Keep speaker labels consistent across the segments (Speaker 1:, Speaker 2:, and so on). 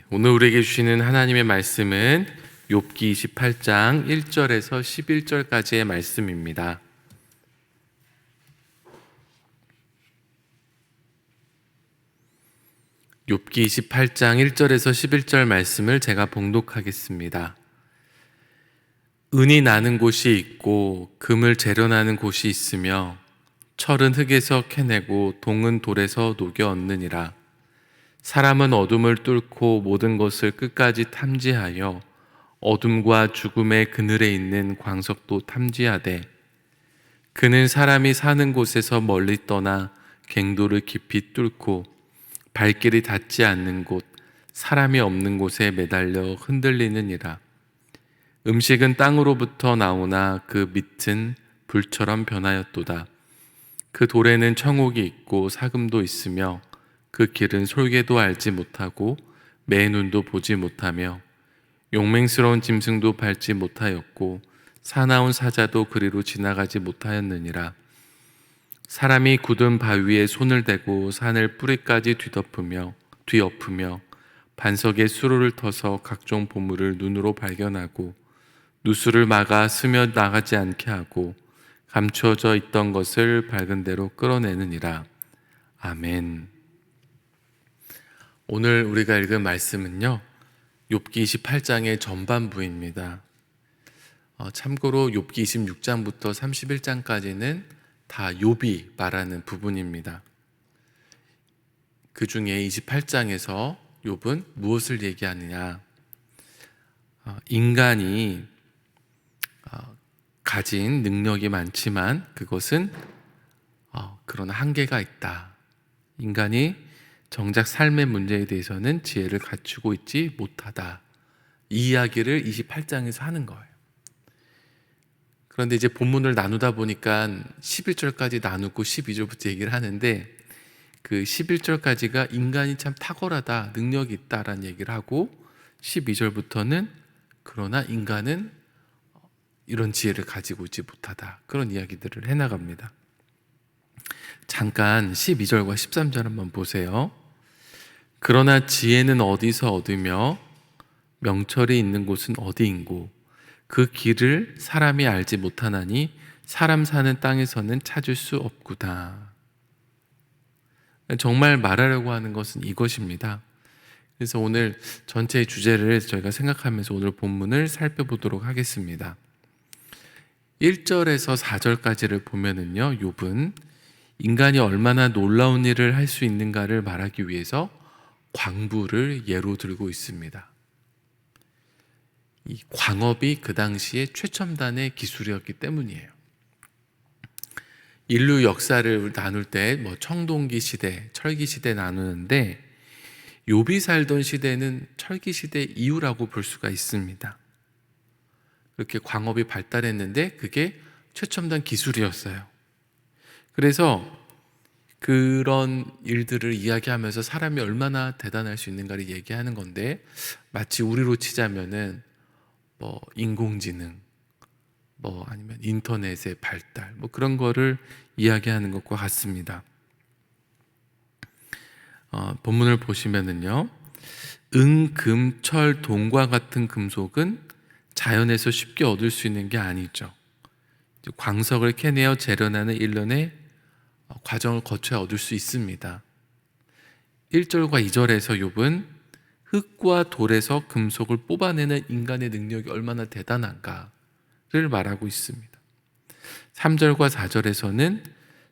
Speaker 1: 오늘 우리에게 주시는 하나님의 말씀은 욥기 28장 1절에서 11절까지의 말씀입니다. 욥기 28장 1절에서 11절 말씀을 제가 봉독하겠습니다. 은이 나는 곳이 있고 금을 재련하는 곳이 있으며 철은 흙에서 캐내고 동은 돌에서 녹여 얻느니라. 사람은 어둠을 뚫고 모든 것을 끝까지 탐지하여 어둠과 죽음의 그늘에 있는 광석도 탐지하되, 그는 사람이 사는 곳에서 멀리 떠나 갱도를 깊이 뚫고 발길이 닿지 않는 곳, 사람이 없는 곳에 매달려 흔들리느니라. 음식은 땅으로부터 나오나 그 밑은 불처럼 변하였도다. 그 돌에는 청옥이 있고 사금도 있으며 그 길은 솔개도 알지 못하고 매 눈도 보지 못하며 용맹스러운 짐승도 밟지 못하였고 사나운 사자도 그리로 지나가지 못하였느니라. 사람이 굳은 바위에 손을 대고 산을 뿌리까지 뒤엎으며 반석에 수로를 터서 각종 보물을 눈으로 발견하고 누수를 막아 스며 나가지 않게 하고 감추어져 있던 것을 밝은 대로 끌어내느니라. 아멘. 오늘 우리가 읽은 말씀은요, 욥기 28장의 전반부입니다. 참고로 욥기 26장부터 31장까지는 다 욥이 말하는 부분입니다. 그 중에 28장에서 욥은 무엇을 얘기하느냐? 인간이 가진 능력이 많지만 그것은 그러나 한계가 있다. 인간이 정작 삶의 문제에 대해서는 지혜를 갖추고 있지 못하다. 이 이야기를 28장에서 하는 거예요. 그런데 이제 본문을 나누다 보니까 11절까지 나누고 12절부터 얘기를 하는데, 그 11절까지가 인간이 참 탁월하다, 능력이 있다라는 얘기를 하고, 12절부터는 그러나 인간은 이런 지혜를 가지고 있지 못하다, 그런 이야기들을 해나갑니다. 잠깐 12절과 13절 한번 보세요. 그러나 지혜는 어디서 얻으며 명철이 있는 곳은 어디인고 그 길을 사람이 알지 못하나니 사람 사는 땅에서는 찾을 수 없구나. 정말 말하려고 하는 것은 이것입니다. 그래서 오늘 전체의 주제를 저희가 생각하면서 오늘 본문을 살펴보도록 하겠습니다. 1절에서 4절까지를 보면은요, 욥은 인간이 얼마나 놀라운 일을 할 수 있는가를 말하기 위해서 광부를 예로 들고 있습니다. 이 광업이 그 당시에 최첨단의 기술이었기 때문이에요. 인류 역사를 나눌 때 청동기 시대, 철기 시대 나누는데, 욥이 살던 시대는 철기 시대 이후라고 볼 수가 있습니다. 그렇게 광업이 발달했는데 그게 최첨단 기술이었어요. 그래서 그런 일들을 이야기하면서 사람이 얼마나 대단할 수 있는가를 얘기하는 건데, 마치 우리로 치자면은 인공지능, 아니면 인터넷의 발달, 그런 거를 이야기하는 것과 같습니다. 본문을 보시면은요, 은, 금, 철, 동과 같은 금속은 자연에서 쉽게 얻을 수 있는 게 아니죠. 광석을 캐내어 재련하는 일련의 과정을 거쳐야 얻을 수 있습니다. 1절과 2절에서 욥은 흙과 돌에서 금속을 뽑아내는 인간의 능력이 얼마나 대단한가를 말하고 있습니다. 3절과 4절에서는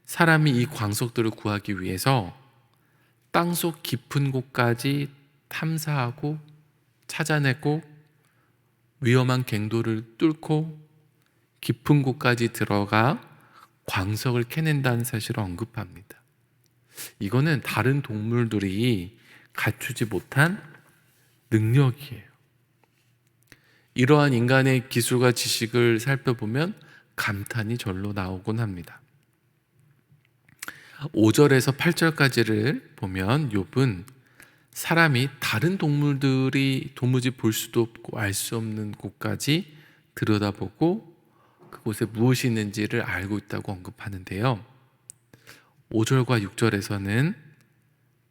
Speaker 1: 사람이 이 광석들을 구하기 위해서 땅속 깊은 곳까지 탐사하고 찾아내고 위험한 갱도를 뚫고 깊은 곳까지 들어가 광석을 캐낸다는 사실을 언급합니다. 이거는 다른 동물들이 갖추지 못한 능력이에요. 이러한 인간의 기술과 지식을 살펴보면 감탄이 절로 나오곤 합니다. 5절에서 8절까지를 보면 욥은 사람이 다른 동물들이 도무지 볼 수도 없고 알 수 없는 곳까지 들여다보고 그곳에 무엇이 있는지를 알고 있다고 언급하는데요, 5절과 6절에서는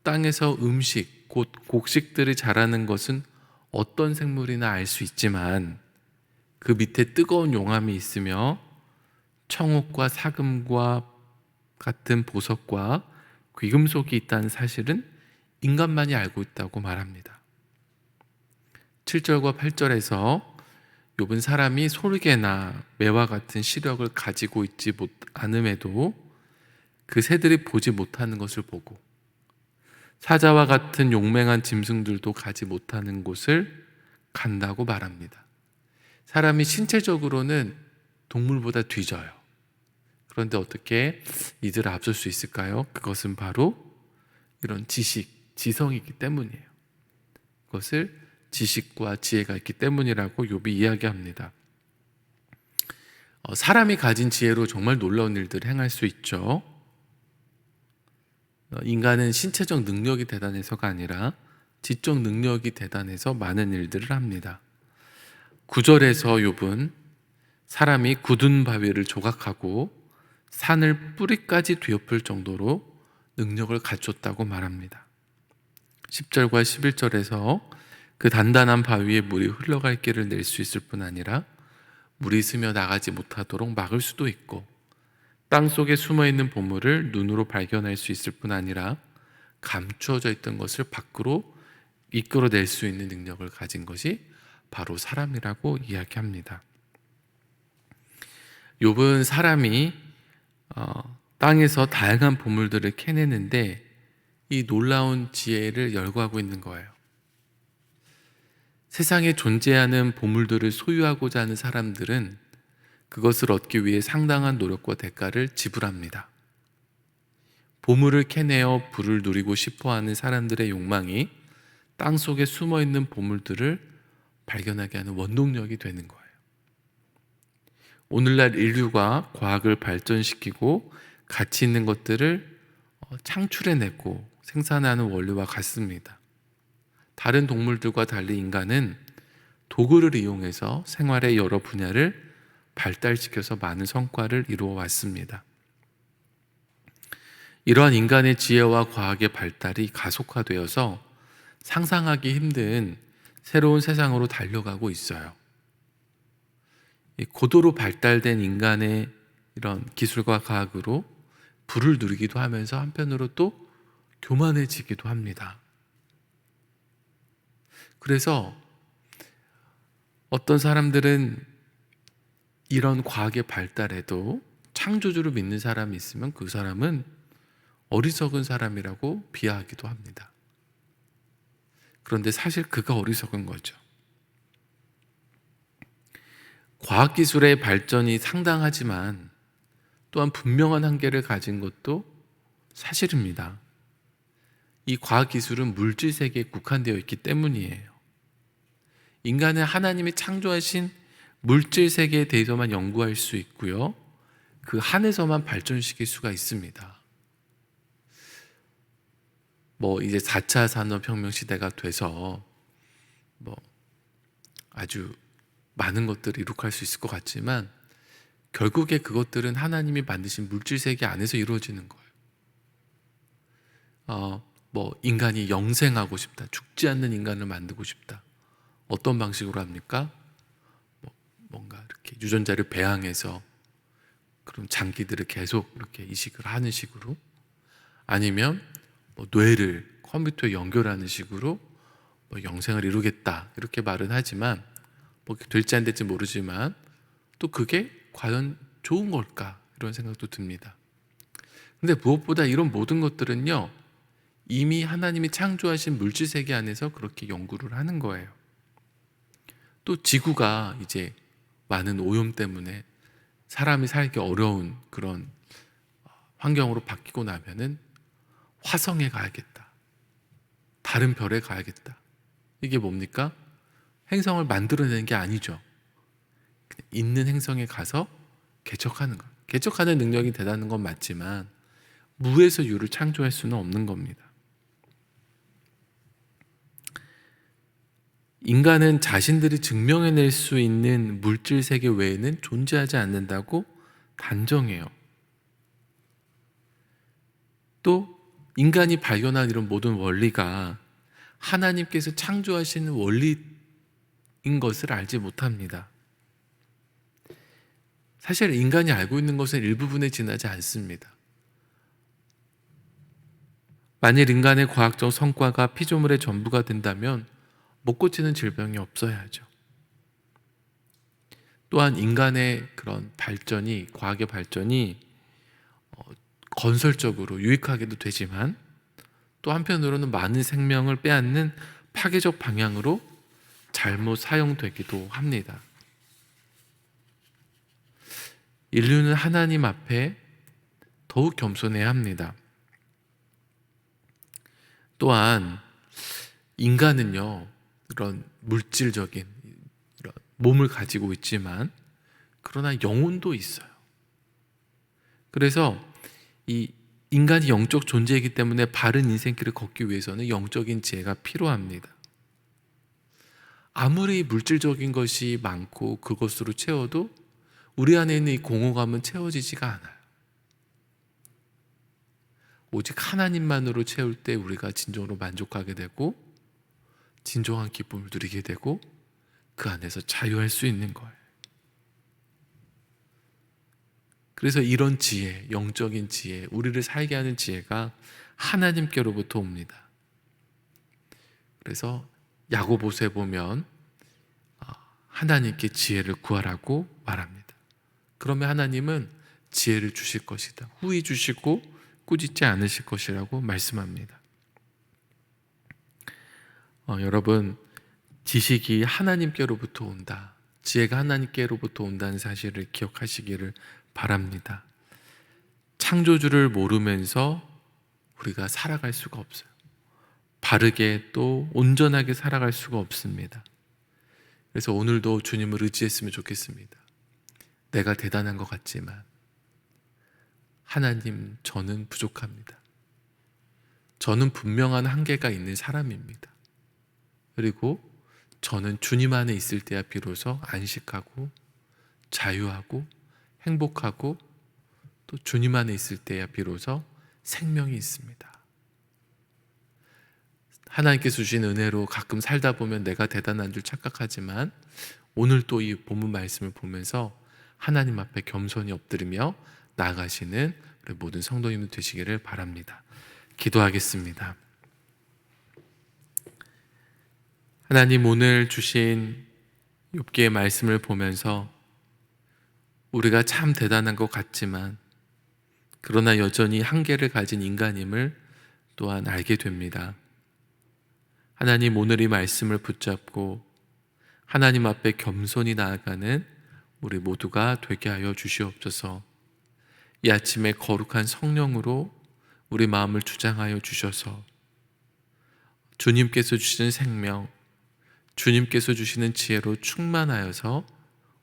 Speaker 1: 땅에서 음식, 곧 곡식들이 자라는 것은 어떤 생물이나 알 수 있지만 그 밑에 뜨거운 용암이 있으며 청옥과 사금과 같은 보석과 귀금속이 있다는 사실은 인간만이 알고 있다고 말합니다. 7절과 8절에서 욥은 사람이 솔개나 매와 같은 시력을 가지고 있지 않음에도 그 새들이 보지 못하는 것을 보고 사자와 같은 용맹한 짐승들도 가지 못하는 곳을 간다고 말합니다. 사람이 신체적으로는 동물보다 뒤져요. 그런데 어떻게 이들을 앞설 수 있을까요? 그것은 바로 이런 지성이기 때문이에요. 그것을 지식과 지혜가 있기 때문이라고 욥이 이야기합니다. 사람이 가진 지혜로 정말 놀라운 일들을 행할 수 있죠. 인간은 신체적 능력이 대단해서가 아니라 지적 능력이 대단해서 많은 일들을 합니다. 9절에서 욥은 사람이 굳은 바위를 조각하고 산을 뿌리까지 뒤엎을 정도로 능력을 갖췄다고 말합니다. 10절과 11절에서 그 단단한 바위에 물이 흘러갈 길을 낼 수 있을 뿐 아니라 물이 스며 나가지 못하도록 막을 수도 있고 땅속에 숨어있는 보물을 눈으로 발견할 수 있을 뿐 아니라 감추어져 있던 것을 밖으로 이끌어낼 수 있는 능력을 가진 것이 바로 사람이라고 이야기합니다. 욥은 사람이 땅에서 다양한 보물들을 캐내는데 이 놀라운 지혜를 열거하고 있는 거예요. 세상에 존재하는 보물들을 소유하고자 하는 사람들은 그것을 얻기 위해 상당한 노력과 대가를 지불합니다. 보물을 캐내어 부를 누리고 싶어하는 사람들의 욕망이 땅속에 숨어있는 보물들을 발견하게 하는 원동력이 되는 거예요. 오늘날 인류가 과학을 발전시키고 가치 있는 것들을 창출해내고 생산하는 원리와 같습니다. 다른 동물들과 달리 인간은 도구를 이용해서 생활의 여러 분야를 발달시켜서 많은 성과를 이루어 왔습니다. 이러한 인간의 지혜와 과학의 발달이 가속화되어서 상상하기 힘든 새로운 세상으로 달려가고 있어요. 고도로 발달된 인간의 이런 기술과 과학으로 부를 누리기도 하면서 한편으로 또 교만해지기도 합니다. 그래서 어떤 사람들은 이런 과학의 발달에도 창조주를 믿는 사람이 있으면 그 사람은 어리석은 사람이라고 비하하기도 합니다. 그런데 사실 그가 어리석은 거죠. 과학기술의 발전이 상당하지만 또한 분명한 한계를 가진 것도 사실입니다. 이 과학기술은 물질세계에 국한되어 있기 때문이에요. 인간은 하나님이 창조하신 물질세계에 대해서만 연구할 수 있고요. 그 한에서만 발전시킬 수가 있습니다. 이제 4차 산업혁명 시대가 돼서 아주 많은 것들을 이룩할 수 있을 것 같지만 결국에 그것들은 하나님이 만드신 물질세계 안에서 이루어지는 거예요. 인간이 영생하고 싶다, 죽지 않는 인간을 만들고 싶다. 어떤 방식으로 합니까? 뭔가 이렇게 유전자를 배양해서 그럼 장기들을 계속 이렇게 이식을 하는 식으로, 아니면 뇌를 컴퓨터에 연결하는 식으로 영생을 이루겠다 이렇게 말은 하지만 될지 안 될지 모르지만 또 그게 과연 좋은 걸까 이런 생각도 듭니다. 근데 무엇보다 이런 모든 것들은요, 이미 하나님이 창조하신 물질세계 안에서 그렇게 연구를 하는 거예요. 또 지구가 이제 많은 오염 때문에 사람이 살기 어려운 그런 환경으로 바뀌고 나면은 화성에 가야겠다, 다른 별에 가야겠다. 이게 뭡니까? 행성을 만들어내는 게 아니죠. 있는 행성에 가서 개척하는 것. 개척하는 능력이 대단한 건 맞지만 무에서 유를 창조할 수는 없는 겁니다. 인간은 자신들이 증명해낼 수 있는 물질 세계 외에는 존재하지 않는다고 단정해요. 또 인간이 발견한 이런 모든 원리가 하나님께서 창조하시는 원리인 것을 알지 못합니다. 사실 인간이 알고 있는 것은 일부분에 지나지 않습니다. 만일 인간의 과학적 성과가 피조물의 전부가 된다면 못 고치는 질병이 없어야죠. 또한 인간의 그런 발전이, 과학의 발전이 건설적으로 유익하게도 되지만 또 한편으로는 많은 생명을 빼앗는 파괴적 방향으로 잘못 사용되기도 합니다. 인류는 하나님 앞에 더욱 겸손해야 합니다. 또한 인간은요, 이런 물질적인 이런 몸을 가지고 있지만 그러나 영혼도 있어요. 그래서 이 인간이 영적 존재이기 때문에 바른 인생길을 걷기 위해서는 영적인 지혜가 필요합니다. 아무리 물질적인 것이 많고 그것으로 채워도 우리 안에 있는 이 공허감은 채워지지가 않아요. 오직 하나님만으로 채울 때 우리가 진정으로 만족하게 되고 진정한 기쁨을 누리게 되고 그 안에서 자유할 수 있는 거예요. 그래서 이런 지혜, 영적인 지혜, 우리를 살게 하는 지혜가 하나님께로부터 옵니다. 그래서 야고보서에 보면 하나님께 지혜를 구하라고 말합니다. 그러면 하나님은 지혜를 주실 것이다. 후히 주시고 꾸짖지 않으실 것이라고 말씀합니다. 여러분, 지식이 하나님께로부터 온다. 지혜가 하나님께로부터 온다는 사실을 기억하시기를 바랍니다. 창조주를 모르면서 우리가 살아갈 수가 없어요. 바르게 또 온전하게 살아갈 수가 없습니다. 그래서 오늘도 주님을 의지했으면 좋겠습니다. 내가 대단한 것 같지만 하나님, 저는 부족합니다. 저는 분명한 한계가 있는 사람입니다. 그리고 저는 주님 안에 있을 때야 비로소 안식하고 자유하고 행복하고 또 주님 안에 있을 때야 비로소 생명이 있습니다. 하나님께서 주신 은혜로 가끔 살다 보면 내가 대단한 줄 착각하지만 오늘 또 이 본문 말씀을 보면서 하나님 앞에 겸손히 엎드리며 나아가시는 우리 모든 성도님들 되시기를 바랍니다. 기도하겠습니다. 하나님, 오늘 주신 욥기의 말씀을 보면서 우리가 참 대단한 것 같지만 그러나 여전히 한계를 가진 인간임을 또한 알게 됩니다. 하나님, 오늘 이 말씀을 붙잡고 하나님 앞에 겸손히 나아가는 우리 모두가 되게 하여 주시옵소서. 이 아침에 거룩한 성령으로 우리 마음을 주장하여 주셔서 주님께서 주시는 생명, 주님께서 주시는 지혜로 충만하여서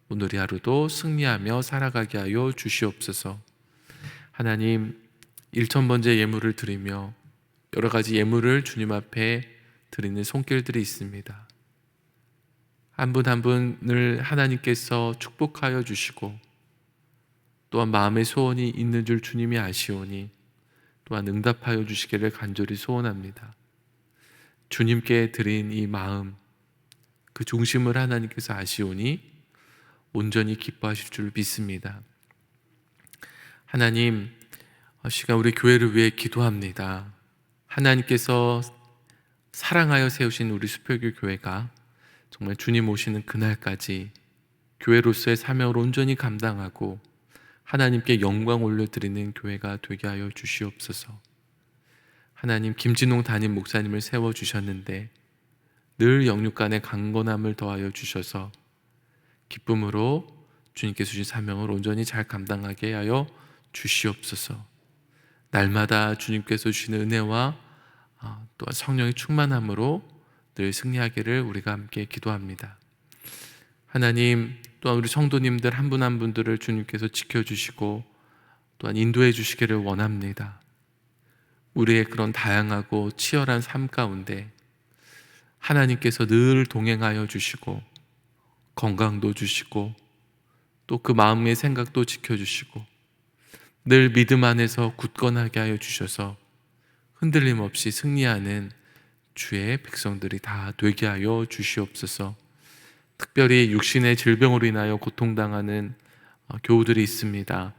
Speaker 1: 오늘의 하루도 승리하며 살아가게 하여 주시옵소서. 하나님, 1000번째 예물을 드리며 여러 가지 예물을 주님 앞에 드리는 손길들이 있습니다. 한 분 한 분을 하나님께서 축복하여 주시고 또한 마음의 소원이 있는 줄 주님이 아시오니 또한 응답하여 주시기를 간절히 소원합니다. 주님께 드린 이 마음, 그 중심을 하나님께서 아시오니 온전히 기뻐하실 줄 믿습니다. 하나님, 시간 우리 교회를 위해 기도합니다. 하나님께서 사랑하여 세우신 우리 수표교 교회가 정말 주님 오시는 그날까지 교회로서의 사명을 온전히 감당하고 하나님께 영광 올려드리는 교회가 되게 하여 주시옵소서. 하나님, 김진홍 담임 목사님을 세워주셨는데 늘 영육간의 강건함을 더하여 주셔서 기쁨으로 주님께서 주신 사명을 온전히 잘 감당하게 하여 주시옵소서. 날마다 주님께서 주시는 은혜와 또한 성령의 충만함으로 늘 승리하기를 우리가 함께 기도합니다. 하나님, 또한 우리 성도님들 한 분 한 분들을 주님께서 지켜주시고 또한 인도해 주시기를 원합니다. 우리의 그런 다양하고 치열한 삶 가운데 하나님께서 늘 동행하여 주시고 건강도 주시고 또 그 마음의 생각도 지켜주시고 늘 믿음 안에서 굳건하게 하여 주셔서 흔들림 없이 승리하는 주의 백성들이 다 되게 하여 주시옵소서. 특별히 육신의 질병으로 인하여 고통당하는 교우들이 있습니다.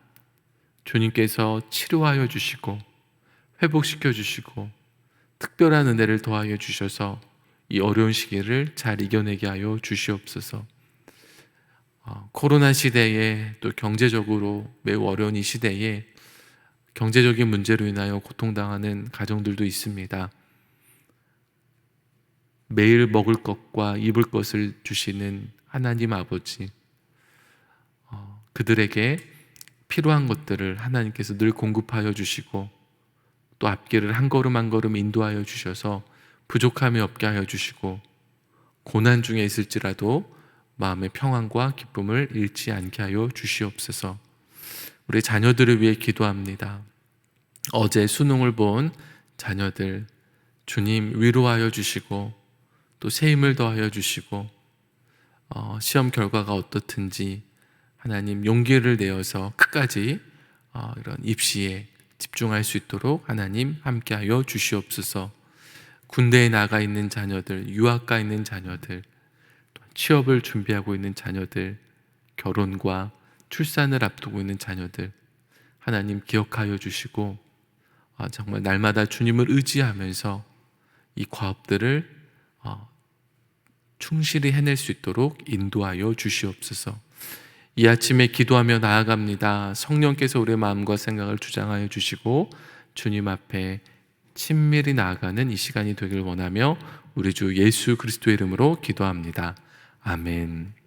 Speaker 1: 주님께서 치료하여 주시고 회복시켜 주시고 특별한 은혜를 더하여 주셔서 이 어려운 시기를 잘 이겨내게 하여 주시옵소서. 코로나 시대에 또 경제적으로 매우 어려운 이 시대에 경제적인 문제로 인하여 고통당하는 가정들도 있습니다. 매일 먹을 것과 입을 것을 주시는 하나님 아버지, 그들에게 필요한 것들을 하나님께서 늘 공급하여 주시고 또 앞길을 한 걸음 한 걸음 인도하여 주셔서 부족함이 없게 하여 주시고 고난 중에 있을지라도 마음의 평안과 기쁨을 잃지 않게 하여 주시옵소서. 우리 자녀들을 위해 기도합니다. 어제 수능을 본 자녀들 주님 위로하여 주시고 또 새 힘을 더하여 주시고 시험 결과가 어떻든지 하나님 용기를 내어서 끝까지 이런 입시에 집중할 수 있도록 하나님 함께하여 주시옵소서. 군대에 나가 있는 자녀들, 유학 가 있는 자녀들, 취업을 준비하고 있는 자녀들, 결혼과 출산을 앞두고 있는 자녀들 하나님 기억하여 주시고 정말 날마다 주님을 의지하면서 이 과업들을 충실히 해낼 수 있도록 인도하여 주시옵소서. 이 아침에 기도하며 나아갑니다. 성령께서 우리의 마음과 생각을 주장하여 주시고 주님 앞에 친밀히 나아가는 이 시간이 되길 원하며 우리 주 예수 그리스도의 이름으로 기도합니다. 아멘.